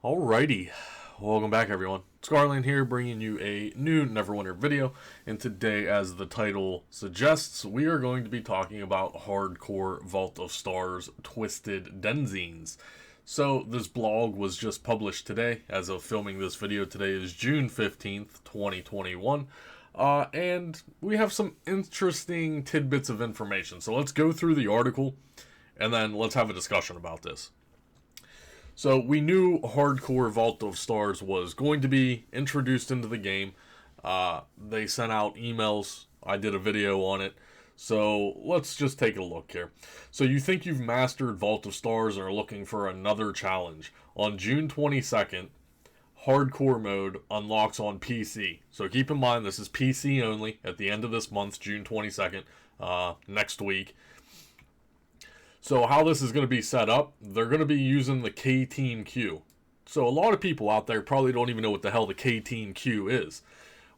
Alrighty, welcome back everyone. Scarland here, bringing you a new Neverwinter video, and today, as the title suggests, we are going to be talking about Hardcore Vault of Stars Twisted Denizens. So, this blog was just published today. As of filming this video, today is June 15th, 2021, and we have some interesting tidbits of information. So let's go through the article, and then let's have a discussion about this. So we knew Hardcore Vault of Stars was going to be introduced into the game. They sent out emails. I did a video on it. So let's just take a look here. So you think you've mastered Vault of Stars and are looking for another challenge. On June 22nd, Hardcore mode unlocks on PC. So keep in mind this is PC only at the end of this month, June 22nd, next week. So how this is going to be set up, they're going to be using the K-Team queue. So a lot of people out there probably don't even know what the hell the K-Team queue is.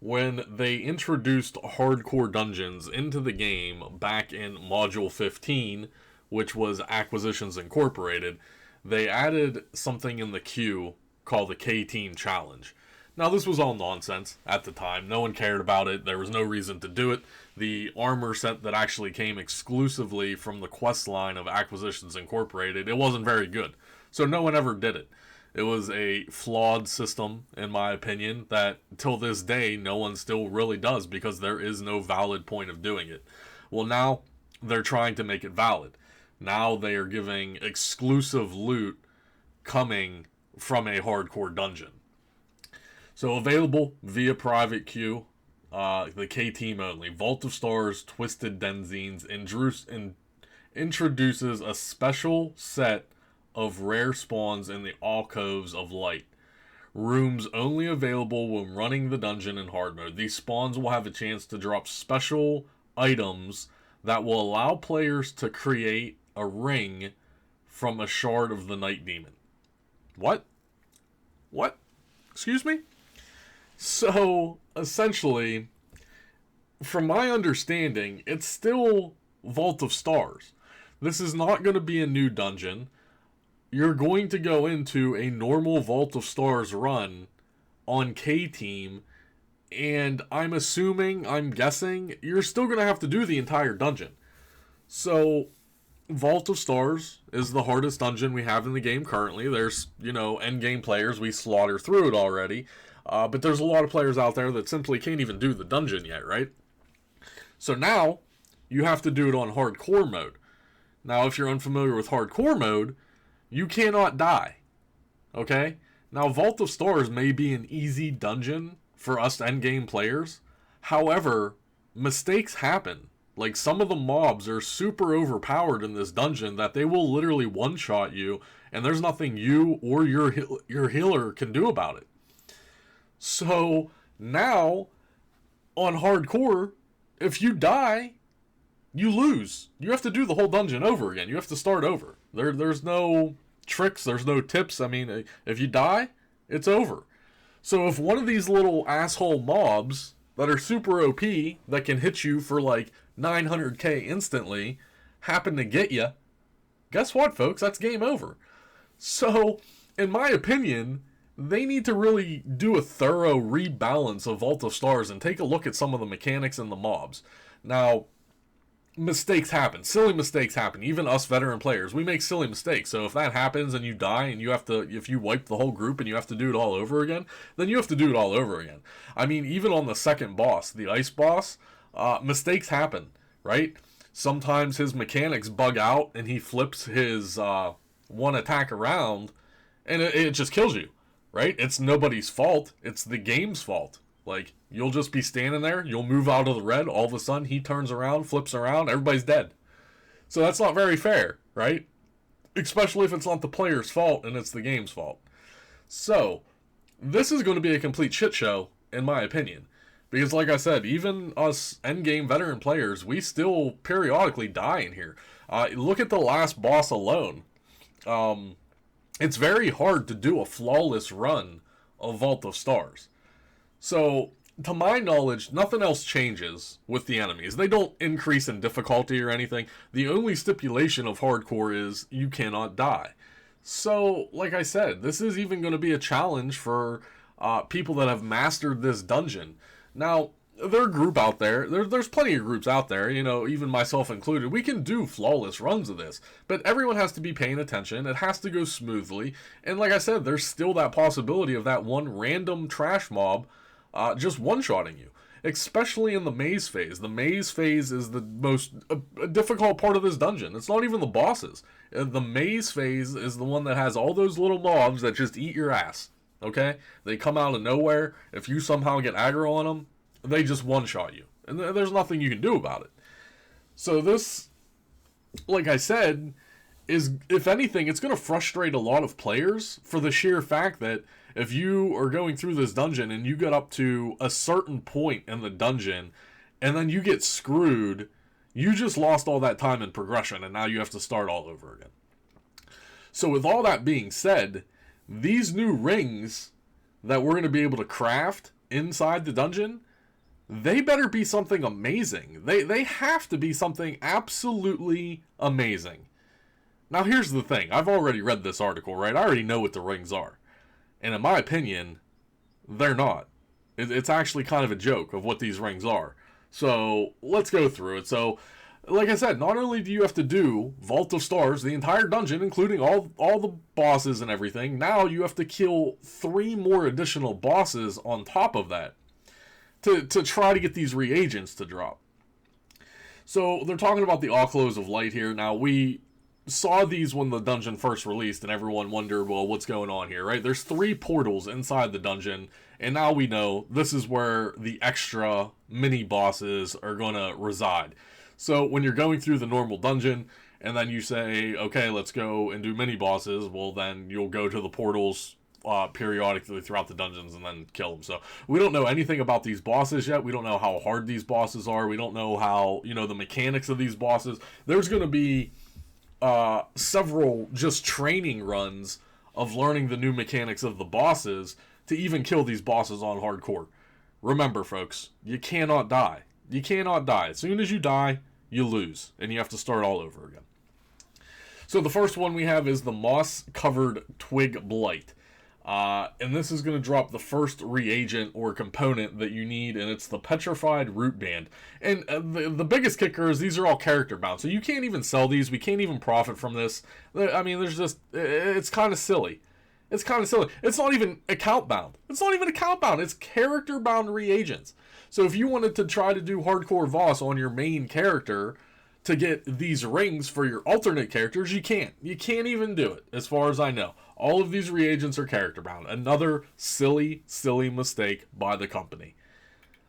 When they introduced hardcore dungeons into the game back in Module 15, which was Acquisitions Incorporated, they added something in the queue called the K-Team Challenge. Now, this was all nonsense at the time. No one cared about it. There was no reason to do it. The armor set that actually came exclusively from the quest line of Acquisitions Incorporated, it wasn't very good. So no one ever did it. It was a flawed system, in my opinion, that till this day, no one still really does because there is no valid point of doing it. Well, now they're trying to make it valid. Now they are giving exclusive loot coming from a hardcore dungeon. So available via private queue, the K-Team only. Vault of Stars Twisted Denizens introduces a special set of rare spawns in the alcoves of light. Rooms only available when running the dungeon in hard mode. These spawns will have a chance to drop special items that will allow players to create a ring from a shard of the Night Demon. What? What? Excuse me? So, essentially, from my understanding, it's still Vault of Stars. This is not going to be a new dungeon. You're going to go into a normal Vault of Stars run on K-Team, and I'm guessing, you're still going to have to do the entire dungeon. So, Vault of Stars is the hardest dungeon we have in the game currently. There's, endgame players, we slaughter through it already. But there's a lot of players out there that simply can't even do the dungeon yet, right? So now, you have to do it on hardcore mode. Now, if you're unfamiliar with hardcore mode, you cannot die. Okay? Now, Vault of Stars may be an easy dungeon for us endgame players. However, mistakes happen. Like, some of the mobs are super overpowered in this dungeon that they will literally one-shot you, and there's nothing you or your healer can do about it. So, now, on hardcore, if you die, you lose. You have to do the whole dungeon over again. You have to start over. There's no tricks, there's no tips. I mean, if you die, it's over. So if one of these little asshole mobs that are super OP, that can hit you for like 900k instantly, happen to get you, guess what, folks? That's game over. So, in my opinion, they need to really do a thorough rebalance of Vault of Stars and take a look at some of the mechanics and the mobs. Now, mistakes happen. Silly mistakes happen. Even us veteran players, we make silly mistakes. So if that happens and you die and if you wipe the whole group and you have to do it all over again, then you have to do it all over again. I mean, even on the second boss, the ice boss, mistakes happen, right? Sometimes his mechanics bug out and he flips his one attack around and it just kills you. Right? It's nobody's fault. It's the game's fault. Like, you'll just be standing there, you'll move out of the red, all of a sudden he turns around, flips around, everybody's dead. So that's not very fair, right? Especially if it's not the player's fault and it's the game's fault. So, this is going to be a complete shit show, in my opinion. Because like I said, even us endgame veteran players, we still periodically die in here. Look at the last boss alone. It's very hard to do a flawless run of Vault of Stars. So, to my knowledge, nothing else changes with the enemies. They don't increase in difficulty or anything. The only stipulation of hardcore is you cannot die. So, like I said, this is even going to be a challenge for people that have mastered this dungeon. Now, there are a group out there. There's plenty of groups out there, you know, even myself included. We can do flawless runs of this, but everyone has to be paying attention. It has to go smoothly. And like I said, there's still that possibility of that one random trash mob just one-shotting you, especially in the maze phase. The maze phase is the most difficult part of this dungeon. It's not even the bosses. The maze phase is the one that has all those little mobs that just eat your ass. Okay? They come out of nowhere. If you somehow get aggro on them, they just one-shot you. And there's nothing you can do about it. So this, like I said, is, if anything, it's going to frustrate a lot of players for the sheer fact that if you are going through this dungeon and you get up to a certain point in the dungeon and then you get screwed, you just lost all that time in progression and now you have to start all over again. So with all that being said, these new rings that we're going to be able to craft inside the dungeon, they better be something amazing. They have to be something absolutely amazing. Now here's the thing. I've already read this article, right? I already know what the rings are. And in my opinion, they're not. It's actually kind of a joke of what these rings are. So let's go through it. So, like I said, not only do you have to do Vault of Stars, the entire dungeon, including all the bosses and everything, now you have to kill 3 more additional bosses on top of that to try to get these reagents to drop. So they're talking about the Overgrowth of Light here. Now, we saw these when the dungeon first released, and everyone wondered, well, what's going on here, right? There's 3 portals inside the dungeon, and now we know this is where the extra mini-bosses are going to reside. So when you're going through the normal dungeon, and then you say, okay, let's go and do mini-bosses, well, then you'll go to the portals periodically throughout the dungeons and then kill them. So we don't know anything about these bosses yet. We don't know how hard these bosses are. We don't know how, you know, the mechanics of these bosses. There's going to be several just training runs of learning the new mechanics of the bosses to even kill these bosses on hardcore. Remember, folks, you cannot die. You cannot die. As soon as you die, you lose, and you have to start all over again. So the first one we have is the moss-covered Twig Blight. And this is going to drop the first reagent or component that you need, and it's the Petrified Root Band. And the biggest kicker is these are all character bound, so you can't even sell these. We can't even profit from this. I mean, there's just, it's kind of silly. It's kind of silly. It's not even account bound. It's not even account bound. It's character bound reagents. So if you wanted to try to do hardcore Voss on your main character to get these rings for your alternate characters, you can't. You can't even do it, as far as I know. All of these reagents are character bound. Another silly, silly mistake by the company.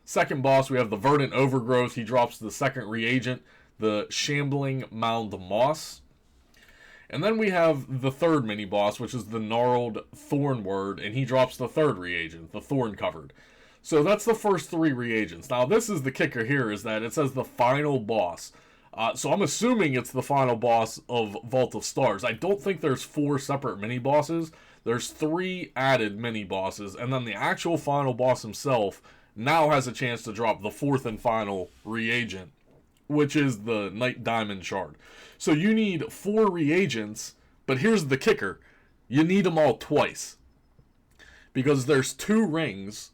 Second boss, we have the Verdant Overgrowth. He drops the second reagent, the Shambling Mound Moss. And then we have the third mini-boss, which is the Gnarled Thornword, and he drops the third reagent, the Thorn Covered. So that's the first 3 reagents. Now, this is the kicker here, is that it says the final boss. So I'm assuming it's the final boss of Vault of Stars. I don't think there's 4 separate mini-bosses. There's 3 added mini-bosses, and then the actual final boss himself now has a chance to drop the 4th and final reagent, which is the Night Diamond Shard. So you need 4 reagents, but here's the kicker. You need them all twice. Because there's 2 rings,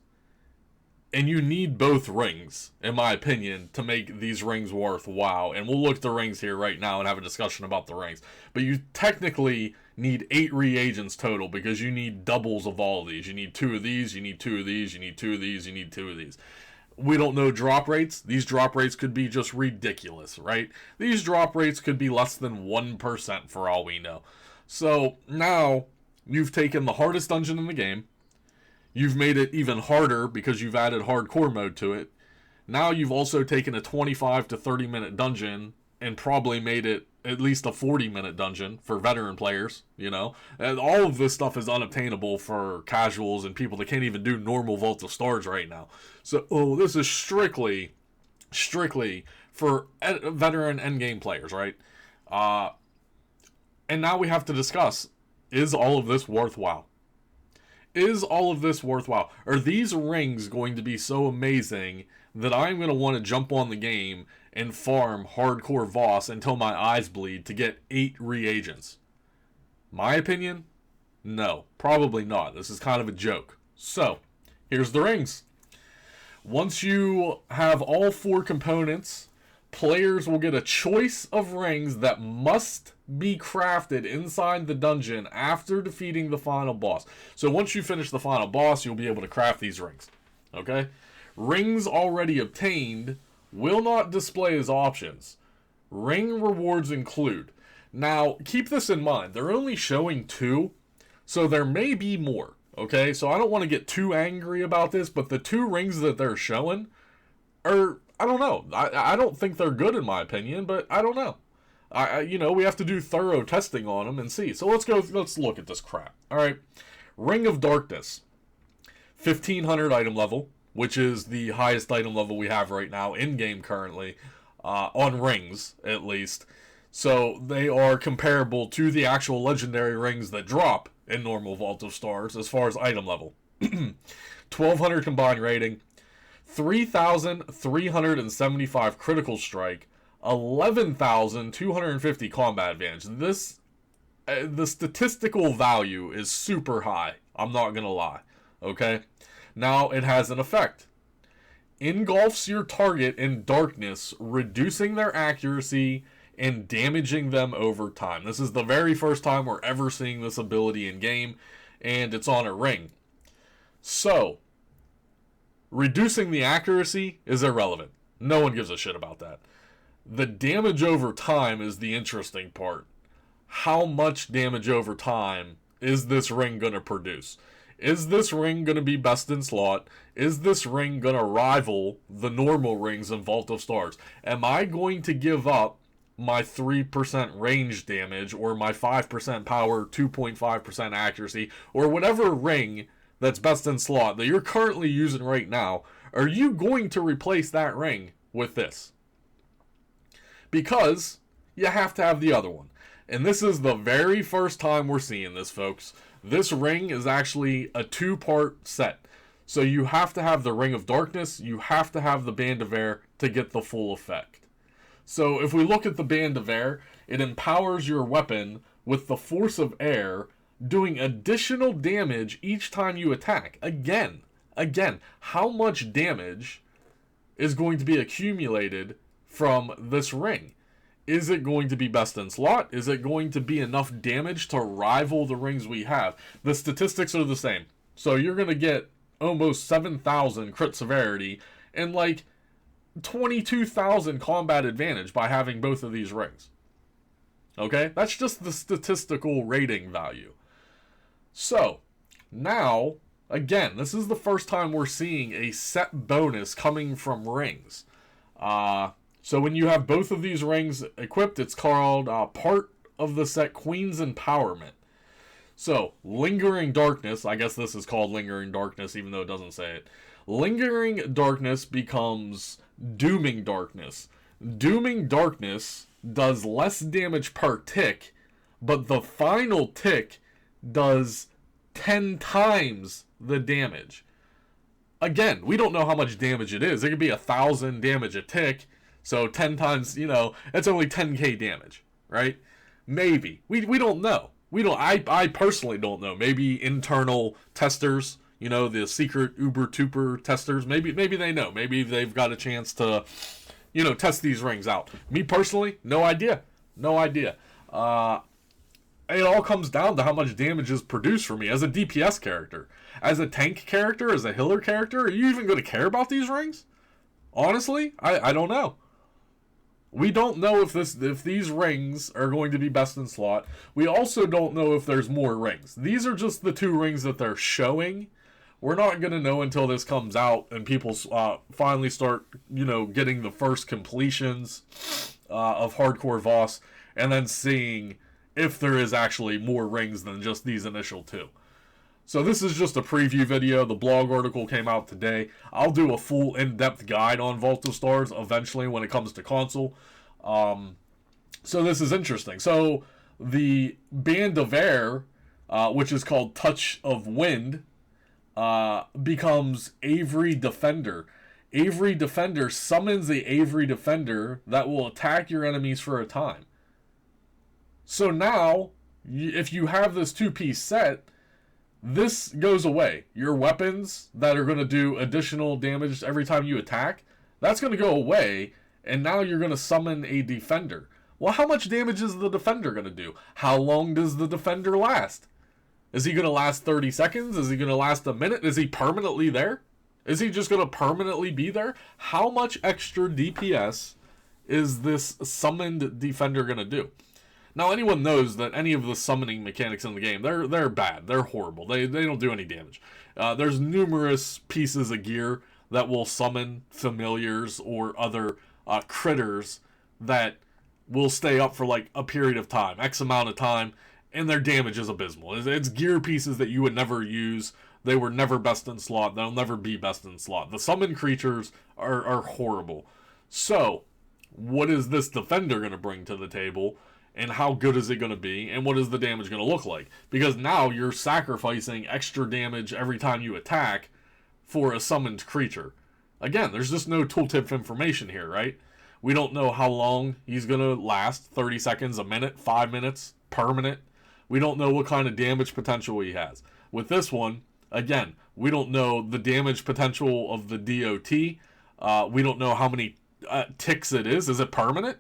and you need both rings, in my opinion, to make these rings worthwhile. And we'll look at the rings here right now and have a discussion about the rings. But you technically need 8 reagents total, because you need doubles of all of these. You need 2 of these, you need 2 of these, you need 2 of these, you need 2 of these. We don't know drop rates. These drop rates could be just ridiculous, right? These drop rates could be less than 1% for all we know. So now you've taken the hardest dungeon in the game. You've made it even harder because you've added hardcore mode to it. Now you've also taken a 25 to 30 minute dungeon and probably made it at least a 40-minute dungeon for veteran players, you know? And all of this stuff is unobtainable for casuals and people that can't even do normal Vault of Stars right now. So, this is strictly for veteran endgame players, right? And now we have to discuss, is all of this worthwhile? Is all of this worthwhile? Are these rings going to be so amazing that I'm going to want to jump on the game and farm hardcore Voss until my eyes bleed to get 8 reagents? My opinion, no, probably not. This is kind of a joke. So, here's the rings. Once you have all 4 components, players will get a choice of rings that must be crafted inside the dungeon after defeating the final boss. So once you finish the final boss, you'll be able to craft these rings. Okay? Rings already obtained will not display as options. Ring rewards include. Now, keep this in mind. They're only showing 2, so there may be more. Okay? So I don't want to get too angry about this, but the 2 rings that they're showing are, I don't know. I don't think they're good in my opinion, but I don't know. We have to do thorough testing on them and see. So let's look at this crap. All right. Ring of Darkness. 1500 item level, which is the highest item level we have right now in-game currently, on rings, at least. So they are comparable to the actual legendary rings that drop in normal Vault of Stars as far as item level. 1200 combined rating, 3,375 critical strike, 11,250 combat advantage. The statistical value is super high. I'm not gonna lie. Okay? Now, it has an effect. Engulfs your target in darkness, reducing their accuracy and damaging them over time. This is the very first time we're ever seeing this ability in game, and it's on a ring. So, reducing the accuracy is irrelevant. No one gives a shit about that. The damage over time is the interesting part. How much damage over time is this ring going to produce? Is this ring going to be best in slot? Is this ring going to rival the normal rings in Vault of Stars? Am I going to give up my 3% range damage or my 5% power, 2.5% accuracy, or whatever ring that's best in slot that you're currently using right now? Are you going to replace that ring with this? Because you have to have the other one. And this is the very first time we're seeing this, folks. This ring is actually a 2-part set. So you have to have the Ring of Darkness, you have to have the Band of Air to get the full effect. So if we look at the Band of Air, it empowers your weapon with the force of air, doing additional damage each time you attack. Again, how much damage is going to be accumulated from this ring? Is it going to be best in slot? Is it going to be enough damage to rival the rings we have? The statistics are the same. So you're going to get almost 7,000 crit severity and like 22,000 combat advantage by having both of these rings. Okay? That's just the statistical rating value. So, now, again, this is the first time we're seeing a set bonus coming from rings. So when you have both of these rings equipped, it's called part of the set Queen's Empowerment. So, Lingering Darkness, I guess this is called Lingering Darkness even though it doesn't say it. Lingering Darkness becomes Dooming Darkness. Dooming Darkness does less damage per tick, but the final tick does 10 times the damage. Again, we don't know how much damage it is. It could be 1,000 damage a tick. So 10 times, that's only 10k damage, right? Maybe. We don't know. I personally don't know. Maybe internal testers, the secret Uber Tuber testers, maybe they know. Maybe they've got a chance to, test these rings out. Me personally, no idea. No idea. It all comes down to how much damage is produced for me as a DPS character. As a tank character, as a healer character, are you even going to care about these rings? Honestly, I don't know. We don't know if these rings are going to be best in slot. We also don't know if there's more rings. These are just the 2 rings that they're showing. We're not going to know until this comes out and people finally start, getting the first completions of Hardcore Voss, and then seeing if there is actually more rings than just these initial 2. So this is just a preview video. The blog article came out today. I'll do a full in-depth guide on Vault of Stars eventually when it comes to console. So this is interesting. So the Band of Air, which is called Touch of Wind, becomes Avery Defender. Avery Defender summons the Avery Defender that will attack your enemies for a time. So now if you have this 2-piece set, this goes away. Your weapons that are going to do additional damage every time you attack, that's going to go away, and now you're going to summon a defender. Well, how much damage is the defender going to do? How long does the defender last? Is he going to last 30 seconds? Is he going to last a minute? Is he permanently there? Is he just going to permanently be there? How much extra DPS is this summoned defender going to do? Now, anyone knows that any of the summoning mechanics in the game, they're bad. They're horrible. They don't do any damage. There's numerous pieces of gear that will summon familiars or other critters that will stay up for like a period of time, X amount of time, and their damage is abysmal. It's gear pieces that you would never use. They were never best in slot. They'll never be best in slot. The summoned creatures are horrible. So, what is this defender going to bring to the table? And how good is it going to be? And what is the damage going to look like? Because now you're sacrificing extra damage every time you attack for a summoned creature. Again, there's just no tooltip information here, right? We don't know how long he's going to last. 30 seconds, a minute, 5 minutes, permanent. We don't know what kind of damage potential he has. With this one, again, we don't know the damage potential of the DOT. We don't know how many ticks it is. Is it permanent?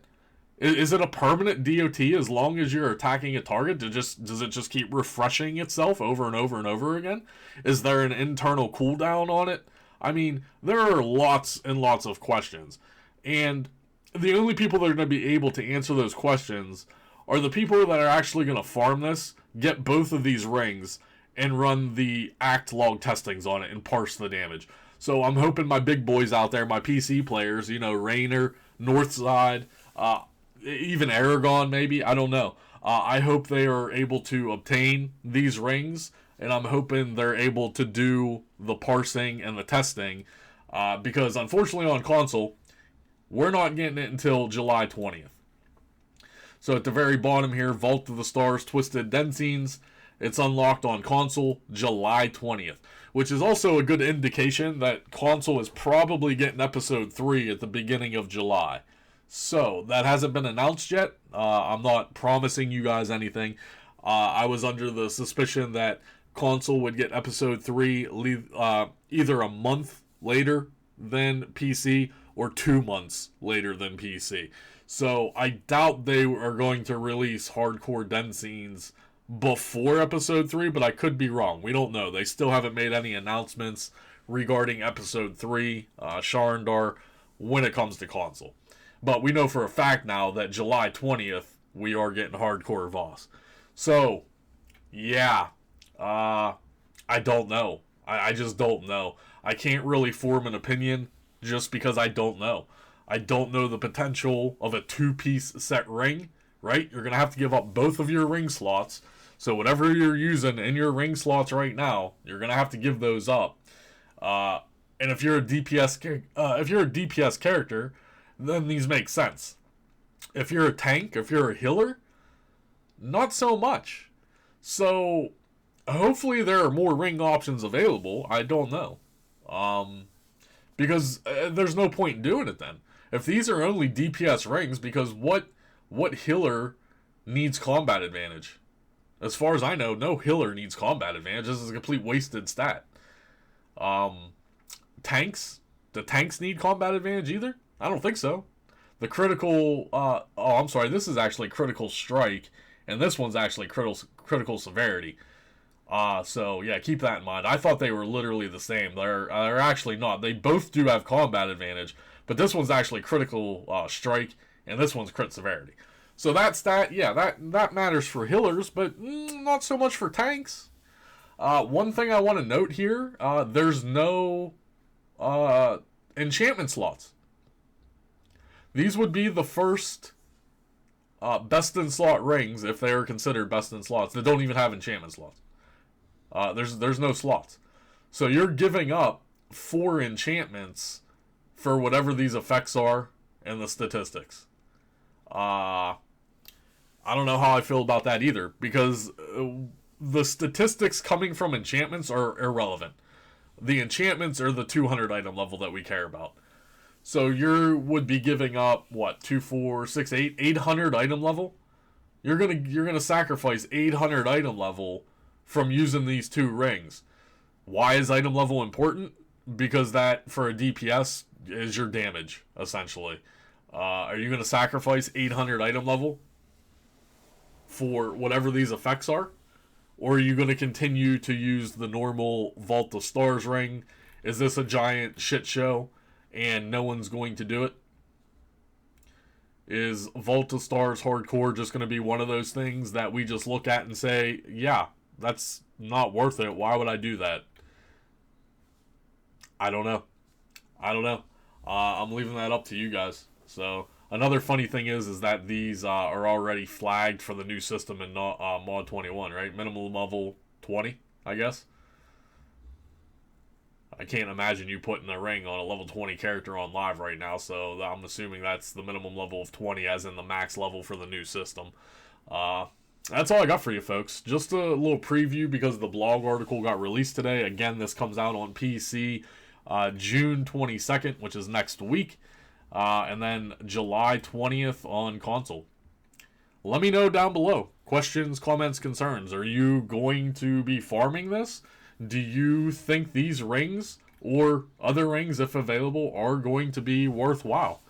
Is it a permanent DOT as long as you're attacking a target? Does it just keep refreshing itself over and over and over again? Is there an internal cooldown on it? I mean, there are lots and lots of questions. And the only people that are going to be able to answer those questions are the people that are actually going to farm this, get both of these rings, and run the act log testings on it and parse the damage. So I'm hoping my big boys out there, my PC players, Raynor, Northside, even Aragon maybe, I don't know. I hope they are able to obtain these rings, and I'm hoping they're able to do the parsing and the testing, because unfortunately on console, we're not getting it until July 20th. So at the very bottom here, Vault of the Stars, Twisted Denizens, it's unlocked on console July 20th, which is also a good indication that console is probably getting episode 3 at the beginning of July. So, that hasn't been announced yet. I'm not promising you guys anything. I was under the suspicion that console would get episode 3 either a month later than PC or 2 months later than PC. So, I doubt they are going to release Hardcore Denizens before episode 3, but I could be wrong. We don't know. They still haven't made any announcements regarding episode 3, Sharndar, when it comes to console. But we know for a fact now that July 20th, we are getting Hardcore Voss. So, yeah, I don't know. I just don't know. I can't really form an opinion just because I don't know. I don't know the potential of a 2-piece set ring, right? You're going to have to give up both of your ring slots. So whatever you're using in your ring slots right now, you're going to have to give those up. And if you're a DPS character, then these make sense. If you're a tank, if you're a healer, not so much. So, hopefully there are more ring options available. I don't know. Because there's no point in doing it then. If these are only DPS rings, because what healer needs combat advantage? As far as I know, no healer needs combat advantage. This is a complete wasted stat. Tanks? Do tanks need combat advantage either? I don't think so. The critical, I'm sorry, this is actually critical strike, and this one's actually critical severity. So yeah, keep that in mind. I thought they were literally the same. They're actually not. They both do have combat advantage, but this one's actually critical strike, and this one's crit severity. So that stat, yeah, that matters for healers, but not so much for tanks. One thing I want to note here, there's no enchantment slots. These would be the first best in slot rings, if they are considered best in slots, that don't even have enchantment slots. There's no slots. So you're giving up 4 enchantments for whatever these effects are and the statistics. I don't know how I feel about that either, because the statistics coming from enchantments are irrelevant. The enchantments are the 200 item level that we care about. So you would be giving up, 2, 4, 6, 8, 800 item level You're gonna sacrifice 800 item level from using these 2 rings. Why is item level important? Because that, for a DPS, is your damage, essentially. Are you going to sacrifice 800 item level for whatever these effects are? Or are you going to continue to use the normal Vault of Stars ring? Is this a giant shit show and no one's going to do it? Is Vault of Stars Hardcore just going to be one of those things that we just look at and say, yeah, that's not worth it. Why would I do that? I don't know. I'm leaving that up to you guys. So another funny thing is that these are already flagged for the new system in mod 21, right? Minimum level 20, I guess. I can't imagine you putting a ring on a level 20 character on live right now, so I'm assuming that's the minimum level of 20, as in the max level for the new system. That's all I got for you, folks. Just a little preview because the blog article got released today. Again, this comes out on PC June 22nd, which is next week, and then July 20th on console. Let me know down below. Questions, comments, concerns. Are you going to be farming this? Do you think these rings or other rings, if available, are going to be worthwhile?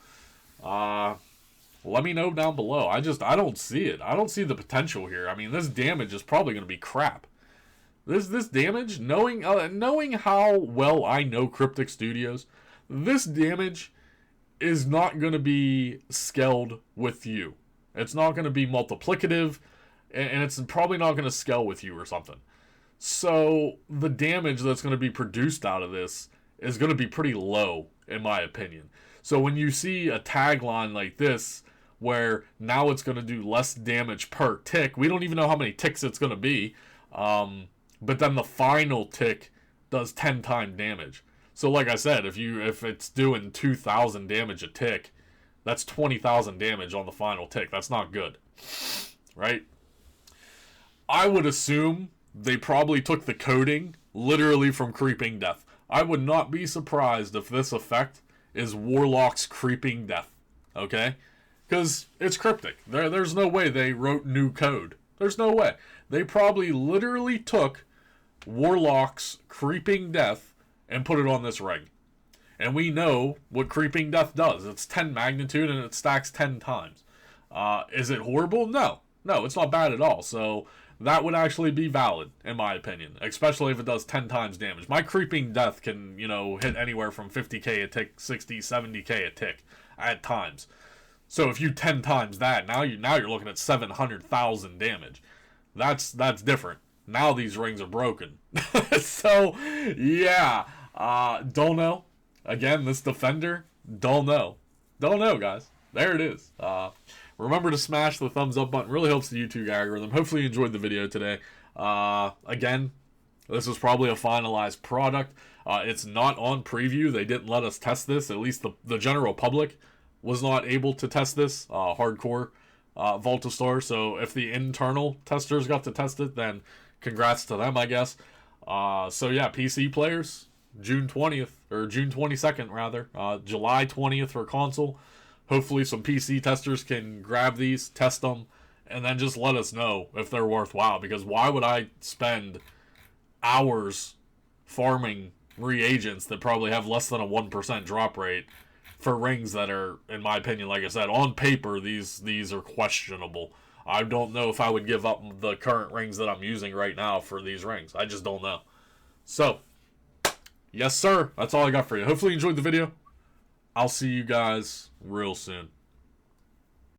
Let me know down below. I don't see it. I don't see the potential here. I mean, this damage is probably going to be crap. This damage, knowing how well I know Cryptic Studios, this damage is not going to be scaled with you. It's not going to be multiplicative, and it's probably not going to scale with you or something. So the damage that's going to be produced out of this is going to be pretty low, in my opinion. So when you see a tagline like this, where now it's going to do less damage per tick, we don't even know how many ticks it's going to be, but then the final tick does 10 times damage. So like I said, if it's doing 2,000 damage a tick, that's 20,000 damage on the final tick. That's not good, right? I would assume they probably took the coding literally from Creeping Death. I would not be surprised if this effect is Warlock's Creeping Death, okay? Because it's cryptic. There's no way they wrote new code. There's no way. They probably literally took Warlock's Creeping Death and put it on this ring. And we know what Creeping Death does. It's 10 magnitude and it stacks 10 times. Is it horrible? No. No, it's not bad at all. So that would actually be valid, in my opinion. Especially if it does 10 times damage. My Creeping Death can, hit anywhere from 50k a tick, 60, 70k a tick at times. So if you 10 times that, now you're looking at 700,000 damage. That's different. Now these rings are broken. So, yeah. Don't know. Again, this defender, don't know. Don't know, guys. There it is. Remember to smash the thumbs up button. Really helps the YouTube algorithm. Hopefully you enjoyed the video today. Again, this is probably a finalized product. It's not on preview. They didn't let us test this. At least the general public was not able to test this. Hardcore Vault of Stars. So if the internal testers got to test it, then congrats to them, I guess. So yeah, PC players, June 20th, or June 22nd rather, July 20th for console. Hopefully some PC testers can grab these, test them, and then just let us know if they're worthwhile. Because why would I spend hours farming reagents that probably have less than a 1% drop rate for rings that are, in my opinion, like I said, on paper, these are questionable. I don't know if I would give up the current rings that I'm using right now for these rings. I just don't know. So, yes, sir. That's all I got for you. Hopefully you enjoyed the video. I'll see you guys real soon.